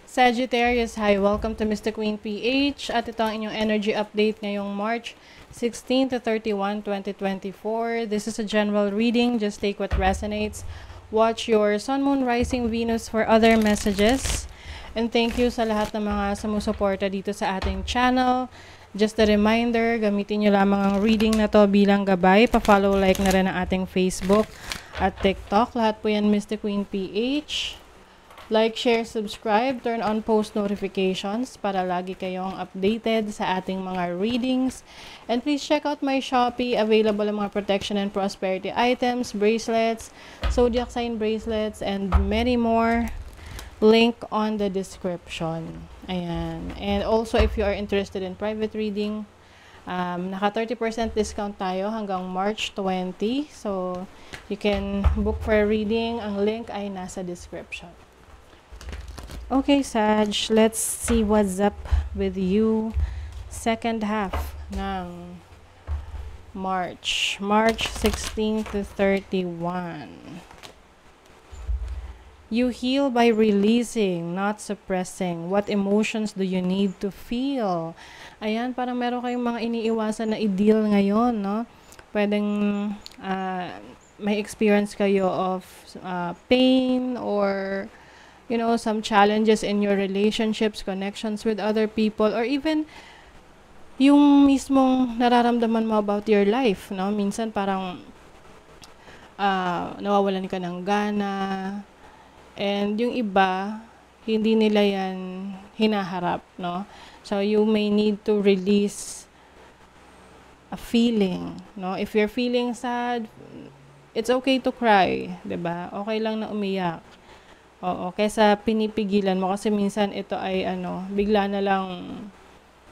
Sagittarius, hi! Welcome to Mr. Queen PH at ito ang inyong energy update ngayong March 16 to 31, 2024. This is a general reading. Just take what resonates. Watch your Sun, Moon, Rising, Venus for other messages. And thank you sa lahat ng mga sumusuporta dito sa ating channel. Just a reminder, gamitin nyo lamang ang reading na to bilang gabay. Pa-follow, like na rin ang ating Facebook at TikTok. Lahat po yan Mr. Queen PH. Like, share, subscribe, turn on post notifications para lagi kayong updated sa ating mga readings. And please check out my Shopee. Available ang mga protection and prosperity items, bracelets, zodiac sign bracelets, and many more. Link on the description. Ayan. And also, if you are interested in private reading, naka 30% discount tayo hanggang March 20. So, you can book for a reading. Ang link ay nasa description. Okay, Sag, let's see what's up with you second half ng March 16 to 31. You heal by releasing, not suppressing. What emotions do you need to feel? Ayan, parang meron kayong mga iniiwasan na i-deal ngayon, no? Pwedeng may experience kayo of pain or some challenges in your relationships, connections with other people, or even yung mismong nararamdaman mo about your life, no? Minsan parang nawawalan ka ng gana, and yung iba, hindi nila yan hinaharap, no? So, you may need to release a feeling, no? If you're feeling sad, it's okay to cry, 'di ba? Okay lang na umiyak. Oo, kaysa pinipigilan mo kasi minsan ito ay bigla na lang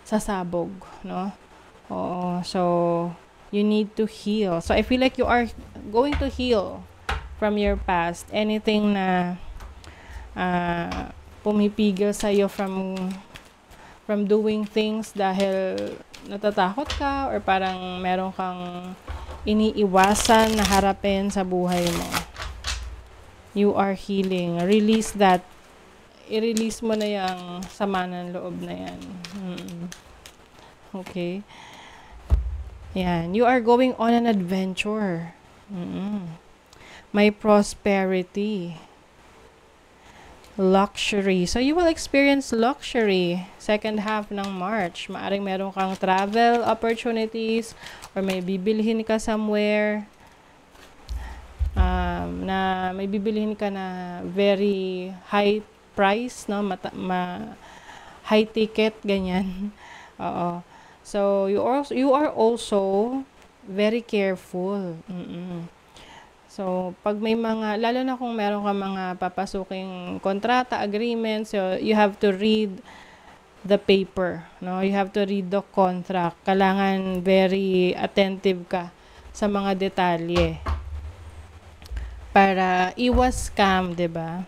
sasabog, no? Oo, so you need to heal. So I feel like you are going to heal from your past. Anything na pumipigil sa iyo from doing things dahil natatakot ka or parang meron kang iniiwasan na harapin sa buhay mo. You are healing. Release that. I-release mo na yung sama ng loob na yan. Okay. Yan. You are going on an adventure. May prosperity. Luxury. So, you will experience luxury second half ng March. Maaring meron kang travel opportunities or may bibilhin ka somewhere. Na may bibilihin ka na very high price, no? High ticket, ganyan. Oo. So, you are also very careful. So, pag may mga, lalo na kung meron ka mga papasuking kontrata, agreements, so you have to read the paper, no? You have to read the contract. Kailangan very attentive ka sa mga detalye para iwas scam, 'di ba?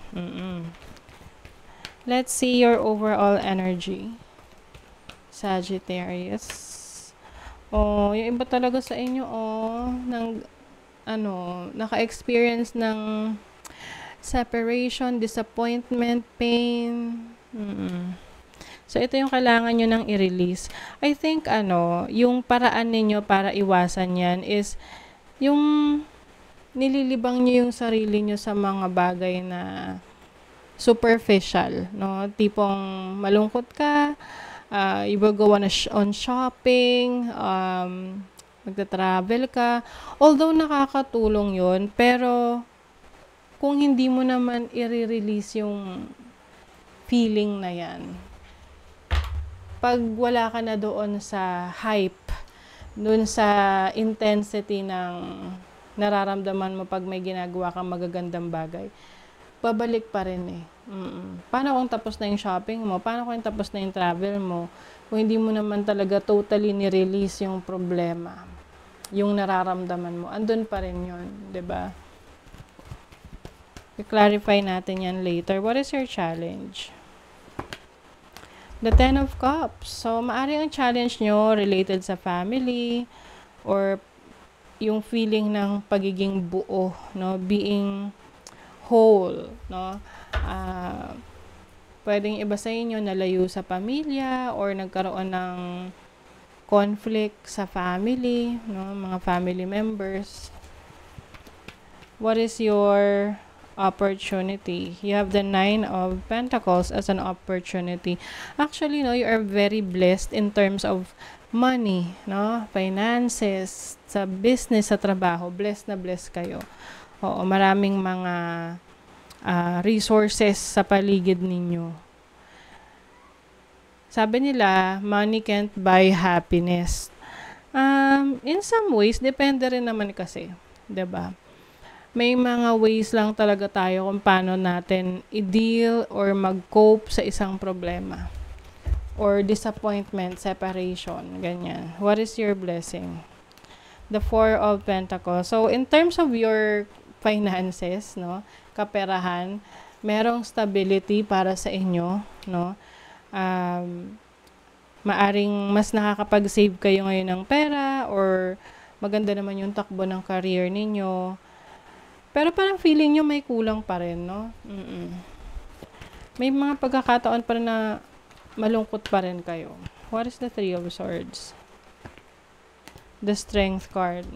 Let's see your overall energy, Sagittarius. Yung iba talaga sa inyo, naka-experience ng separation, disappointment, pain. So, ito yung kailangan nyo nang i-release. I think, yung paraan ninyo para iwasan yan is yung nililibang nyo yung sarili nyo sa mga bagay na superficial, no? Tipong malungkot ka, you will go on shopping, magta-travel ka. Although nakakatulong yun, pero kung hindi mo naman i-release yung feeling na yan, pag wala ka na doon sa hype, doon sa intensity ng nararamdaman mo pag may ginagawa kang magagandang bagay, babalik pa rin eh. Paano kung tapos na yung shopping mo? Paano kung tapos na yung travel mo? Kung hindi mo naman talaga totally ni-release yung problema, yung nararamdaman mo, andun pa rin yun, 'di ba? I-clarify natin yan later. What is your challenge? The Ten of Cups. So, maaring ang challenge nyo related sa family or yung feeling ng pagiging buo, no? Being whole, no? Pwedeng iba sa inyo nalayo sa pamilya or nagkaroon ng conflict sa family, no? Mga family members. What is your opportunity? You have the 9 of Pentacles as an opportunity. Actually, no, you are very blessed in terms of money, no? Finances, sa business, sa trabaho. Blessed na blessed kayo. Oo, maraming mga resources sa paligid ninyo. Sabi nila, money can't buy happiness. In some ways, depende rin naman kasi. 'Di ba? May mga ways lang talaga tayo kung paano natin i-deal or mag-cope sa isang problema. Or disappointment, separation, ganyan. What is your blessing? The 4 of Pentacles. So, in terms of your finances, no, kaperahan, merong stability para sa inyo, no? Maaring mas nakakapag-save kayo ngayon ng pera or maganda naman yung takbo ng career ninyo. Pero parang feeling nyo may kulang pa rin, no? May mga pagkakataon pa rin na malungkot pa rin kayo. What is the 3 of Swords? The Strength card.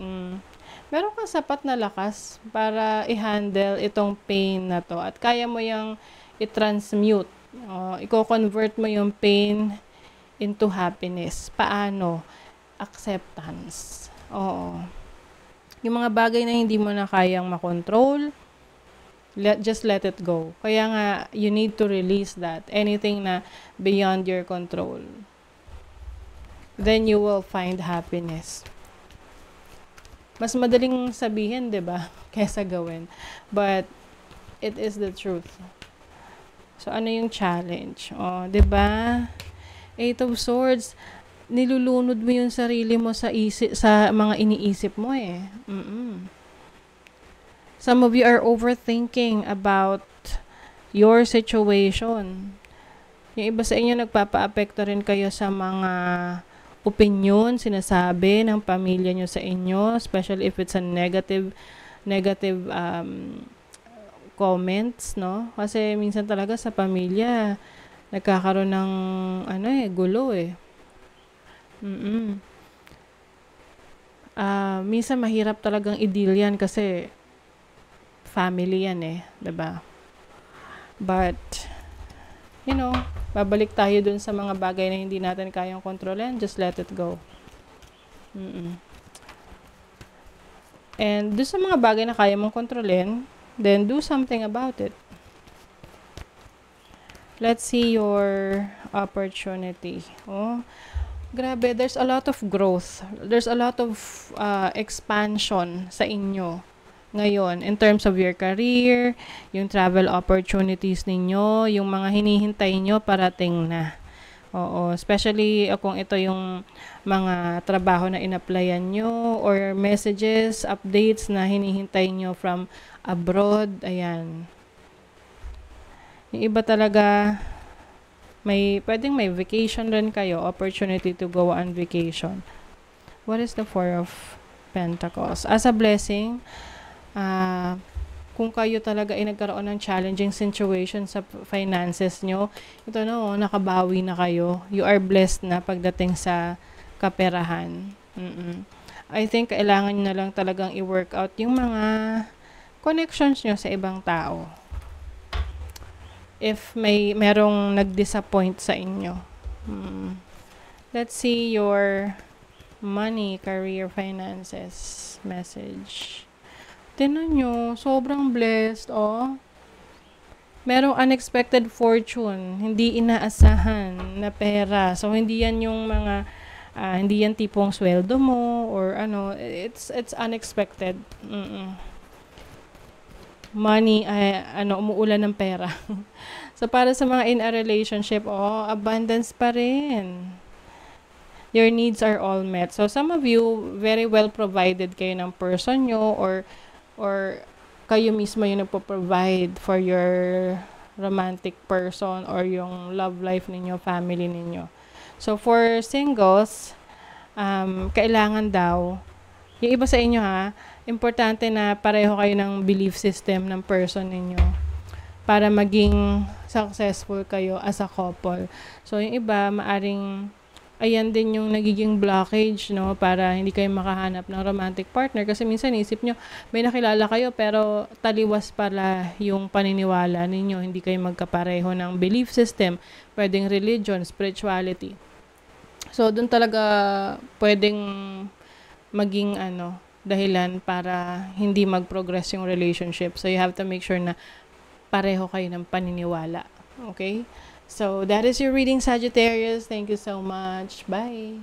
Meron kang sapat na lakas para i-handle itong pain na to. At kaya mo yung i-transmute. I-convert mo yung pain into happiness. Paano? Acceptance. Oo. Yung mga bagay na hindi mo na kayang makontrol, just let it go. Kaya nga, you need to release that. Anything na beyond your control. Then you will find happiness. Mas madaling sabihin, 'di ba, kaysa gawin. But it is the truth. So ano yung challenge? 'di ba? 8 of Swords, nilulunod mo yung sarili mo sa mga iniisip mo eh. Some of you are overthinking about your situation. Yung iba sa inyo nagpapa-apekto rin kayo sa mga opinion, sinasabi ng pamilya nyo sa inyo, especially if it's a negative comments, no? Kasi minsan talaga sa pamilya, nagkakaroon ng, gulo eh. Minsan mahirap talagang i-deal yan kasi family yan eh, 'di ba? But, babalik tayo dun sa mga bagay na hindi natin kayang kontrolin. Just let it go. And dun sa mga bagay na kaya mong kontrolin, then do something about it. Let's see your opportunity. Grabe, there's a lot of growth. There's a lot of expansion sa inyo ngayon, in terms of your career, yung travel opportunities ninyo, yung mga hinihintay nyo, parating na. Oo, especially kung ito yung mga trabaho na in-applyan nyo, or messages, updates na hinihintay nyo from abroad, ayan. Yung iba talaga, pwedeng may vacation rin kayo, opportunity to go on vacation. What is the 4 of Pentacles? As a blessing, kung kayo talaga ay nagkaroon ng challenging situation sa finances nyo, ito nakabawi na kayo. You are blessed na pagdating sa kaperahan. I think kailangan nyo na lang talagang i-work out yung mga connections nyo sa ibang tao. If merong nag-disappoint sa inyo. Let's see your money, career, finances message. Tingnan nyo, sobrang blessed, Merong unexpected fortune, hindi inaasahan na pera. So, hindi yan yung mga, hindi yan tipong sweldo mo, or it's unexpected. Money, umuulan ng pera. So, para sa mga in a relationship, abundance pa rin. Your needs are all met. So, some of you, very well provided kayo ng person nyo, or kayo mismo yung nagpo-provide for your romantic person or yung love life ninyo, family ninyo. So, for singles, kailangan daw, yung iba sa inyo importante na pareho kayo ng belief system ng person ninyo. para maging successful kayo as a couple. So, yung iba, maaring ayan din yung nagiging blockage, no? Para hindi kayo makahanap ng romantic partner. Kasi minsan isip nyo, may nakilala kayo pero taliwas pala yung paniniwala ninyo. Hindi kayo magkapareho ng belief system, pwedeng religion, spirituality. So, dun talaga pwedeng maging dahilan para hindi mag-progress yung relationship. So, you have to make sure na pareho kayo ng paniniwala. Okay? So, that is your reading, Sagittarius. Thank you so much. Bye!